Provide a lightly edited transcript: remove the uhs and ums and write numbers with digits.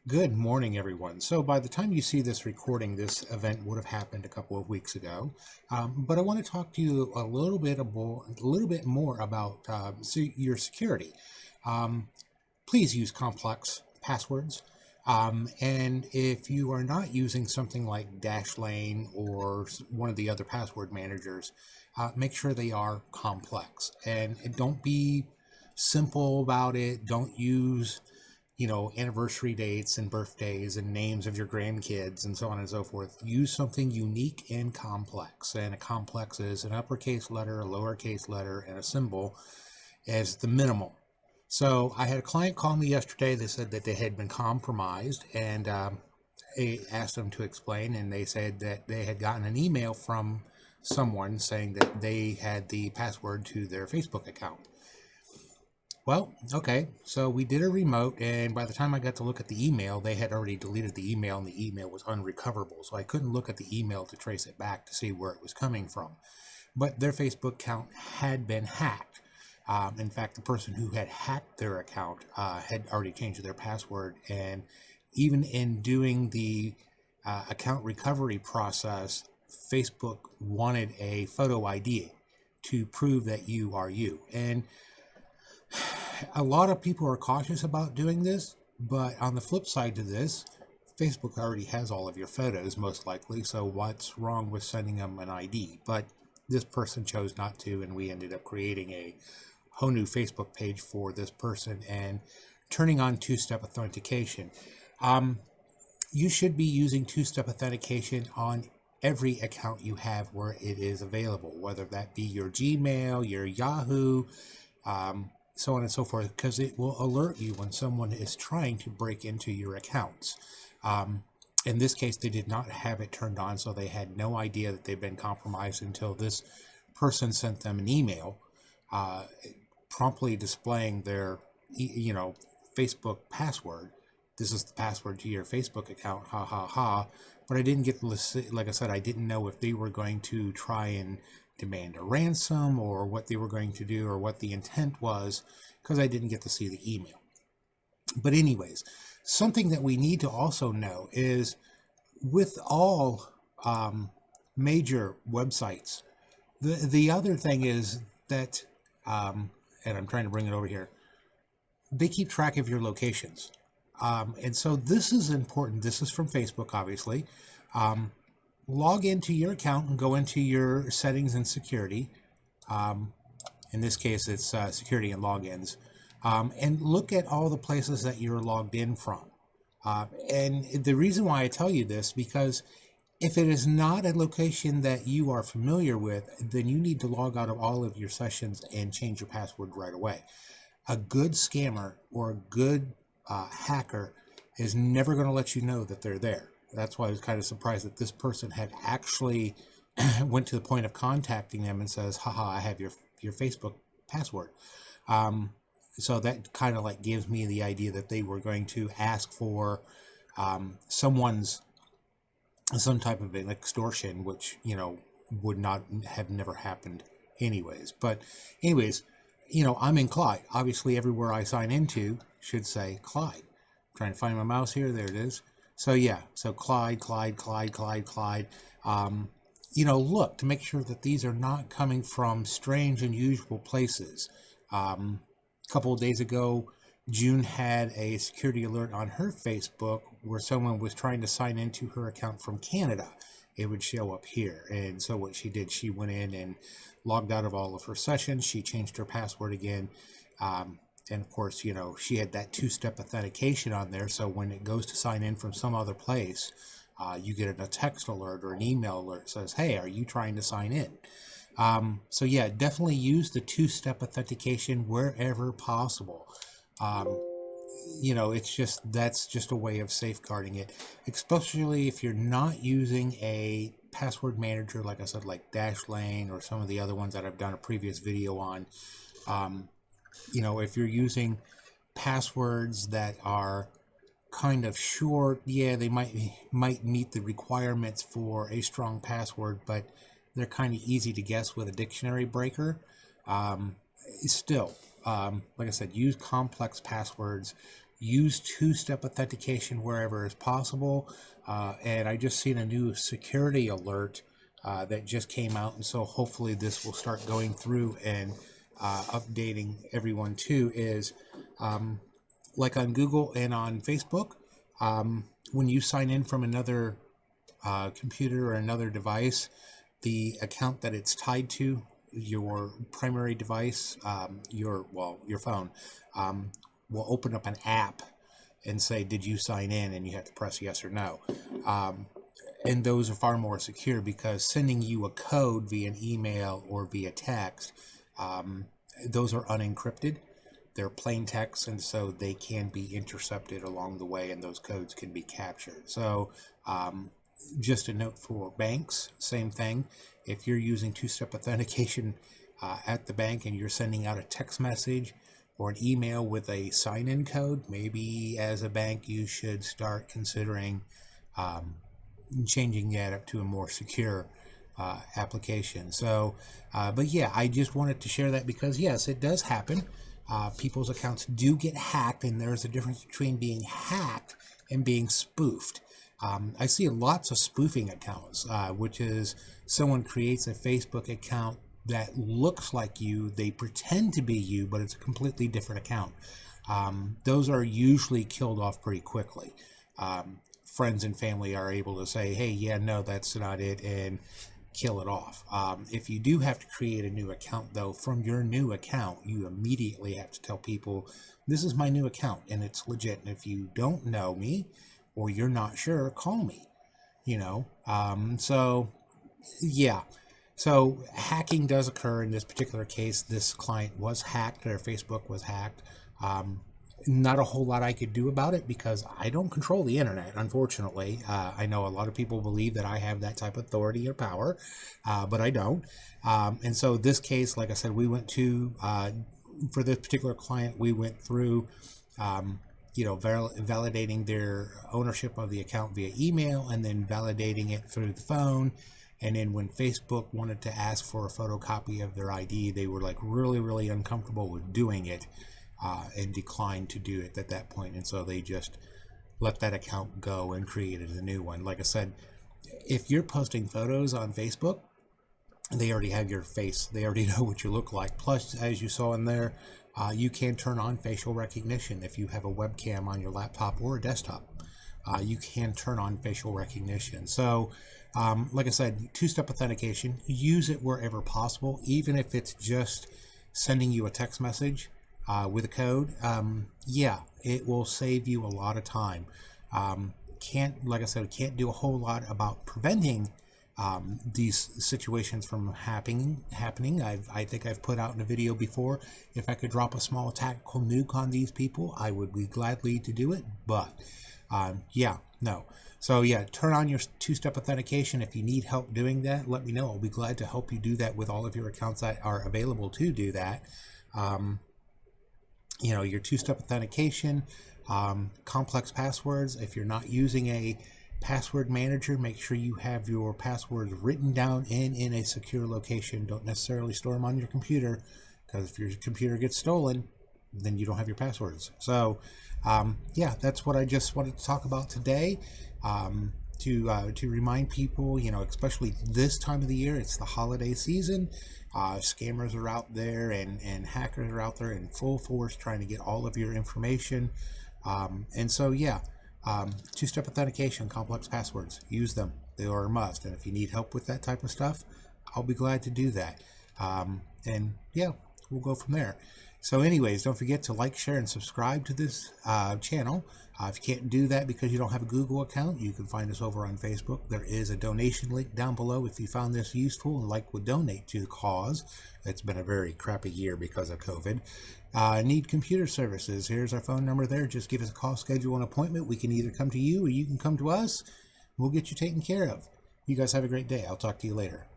Good morning, everyone. So by the time you see this recording, this event would have happened a couple of weeks ago. But I want to talk to you a little bit more about your security. Um, Please use complex passwords. And if you are not using something like Dashlane or one of the other password managers, make sure they are complex. And don't be simple about it. Don't use anniversary dates and birthdays and names of your grandkids and so on and so forth. Use something unique and complex. And a complex is an uppercase letter, a lowercase letter, and a symbol as the minimum. So I had a client call me yesterday. They said that they had been compromised, and I asked them to explain, and they said that they had gotten an email from someone saying that they had the password to their Facebook account. Well, okay, so we did a remote, and by the time I got to look at the email, they had already deleted the email, and the email was unrecoverable. So I couldn't look at the email to trace it back to see where it was coming from. But their Facebook account had been hacked. In fact, the person who had hacked their account had already changed their password, and even in doing the account recovery process, Facebook wanted a photo ID to prove that you are you. And a lot of people are cautious about doing this, but on the flip side to this, Facebook already has all of your photos most likely, so what's wrong with sending them an ID? But this person chose not to, and we ended up creating a whole new Facebook page for this person and turning on two-step authentication. You should be using two-step authentication on every account you have where it is available, whether that be your Gmail, your Yahoo, so on and so forth, because it will alert you when someone is trying to break into your accounts. In this case, they did not have it turned on, so they had no idea that they've been compromised until this person sent them an email promptly displaying their Facebook password. This is the password to your Facebook account, ha ha ha. But I didn't get like I said, I didn't know if they were going to try and demand a ransom or what they were going to do or what the intent was, because I didn't get to see the email. But anyways, something that we need to also know is with all major websites, the other thing is that, and I'm trying to bring it over here, they keep track of your locations. And so this is important. This is from Facebook, obviously. Log into your account and go into your settings and security. In this case, it's security and logins. And look at all the places that you're logged in from. And the reason why I tell you this, because if it is not a location that you are familiar with, then you need to log out of all of your sessions and change your password right away. A good scammer or a good hacker is never going to let you know that they're there. That's why I was kind of surprised that this person had actually went to the point of contacting them and says, haha, I have your Facebook password. So that kind of like gives me the idea that they were going to ask for some type of an extortion, which, would not have never happened anyways. But anyways, I'm in Clyde. Obviously, everywhere I sign into should say Clyde. I'm trying to find my mouse here. There it is. So yeah, so Clyde. Look to make sure that these are not coming from strange, unusual places. A couple of days ago, June had a security alert on her Facebook where someone was trying to sign into her account from Canada. It would show up here. And so what she did, she went in and logged out of all of her sessions. She changed her password again. And of course, she had that two-step authentication on there. So when it goes to sign in from some other place, you get a text alert or an email alert that says, hey, are you trying to sign in? So yeah, definitely use the two-step authentication wherever possible. That's just a way of safeguarding it, especially if you're not using a password manager, like I said, like Dashlane or some of the other ones that I've done a previous video on. If you're using passwords that are kind of short, yeah, they might meet the requirements for a strong password, but they're kind of easy to guess with a dictionary breaker. Still, like I said, use complex passwords. use two-step authentication wherever is possible. And I just seen a new security alert that just came out, and so hopefully this will start going through and updating everyone too. Is like on Google and on Facebook, when you sign in from another computer or another device, the account that it's tied to, your primary device, your phone, will open up an app and say, did you sign in? And you have to press yes or no. And those are far more secure, because sending you a code via an email or via text, those are unencrypted. They're plain text, and so they can be intercepted along the way, and those codes can be captured. So just a note for banks, same thing. If you're using two-step authentication at the bank and you're sending out a text message or an email with a sign-in code, maybe as a bank you should start considering changing that up to a more secure application. So, but yeah, I just wanted to share that because yes, it does happen. People's accounts do get hacked, and there's a difference between being hacked and being spoofed. I see lots of spoofing accounts, which is someone creates a Facebook account that looks like you. They pretend to be you, but it's a completely different account. Those are usually killed off pretty quickly. Friends and family are able to say, hey, yeah, no, that's not it, and kill it off. If you do have to create a new account, though, from your new account, you immediately have to tell people, this is my new account, and it's legit. And if you don't know me, or you're not sure, call me, so yeah. So hacking does occur in this particular case. This client was hacked, their Facebook was hacked. Not a whole lot I could do about it because I don't control the internet, unfortunately. I know a lot of people believe that I have that type of authority or power, but I don't. And so this case, like I said, we went to, for this particular client, we went through, validating their ownership of the account via email, and then validating it through the phone. And then when Facebook wanted to ask for a photocopy of their ID, they were like really, really uncomfortable with doing it, and declined to do it at that point. And so they just let that account go and created a new one. Like I said, if you're posting photos on Facebook, they already have your face. They already know what you look like. Plus, as you saw in there, you can turn on facial recognition. If you have a webcam on your laptop or a desktop, you can turn on facial recognition. So, like I said, two-step authentication, use it wherever possible, even if it's just sending you a text message with a code. Yeah, it will save you a lot of time. Like I said, can't do a whole lot about preventing these situations from happening. I think I've put out in a video before, if I could drop a small tactical nuke on these people, I would be gladly to do it. But yeah, no. So yeah, turn on your two-step authentication. If you need help doing that, let me know. I'll be glad to help you do that with all of your accounts that are available to do that. Your two-step authentication, complex passwords. If you're not using a password manager, make sure you have your passwords written down in a secure location. Don't necessarily store them on your computer, because if your computer gets stolen, then you don't have your passwords. So yeah, that's what I just wanted to talk about today, to remind people, especially this time of the year, it's the holiday season. Scammers are out there, and hackers are out there in full force trying to get all of your information. And so yeah, two-step authentication, complex passwords, use them. They are a must. And if you need help with that type of stuff, I'll be glad to do that. And yeah, we'll go from there. So anyways, don't forget to like, share, and subscribe to this channel. If you can't do that because you don't have a Google account, you can find us over on Facebook. There is a donation link down below if you found this useful and would donate to the cause. It's been a very crappy year because of COVID. Need computer services. Here's our phone number there. Just give us a call, schedule an appointment. We can either come to you or you can come to us. We'll get you taken care of. You guys have a great day. I'll talk to you later.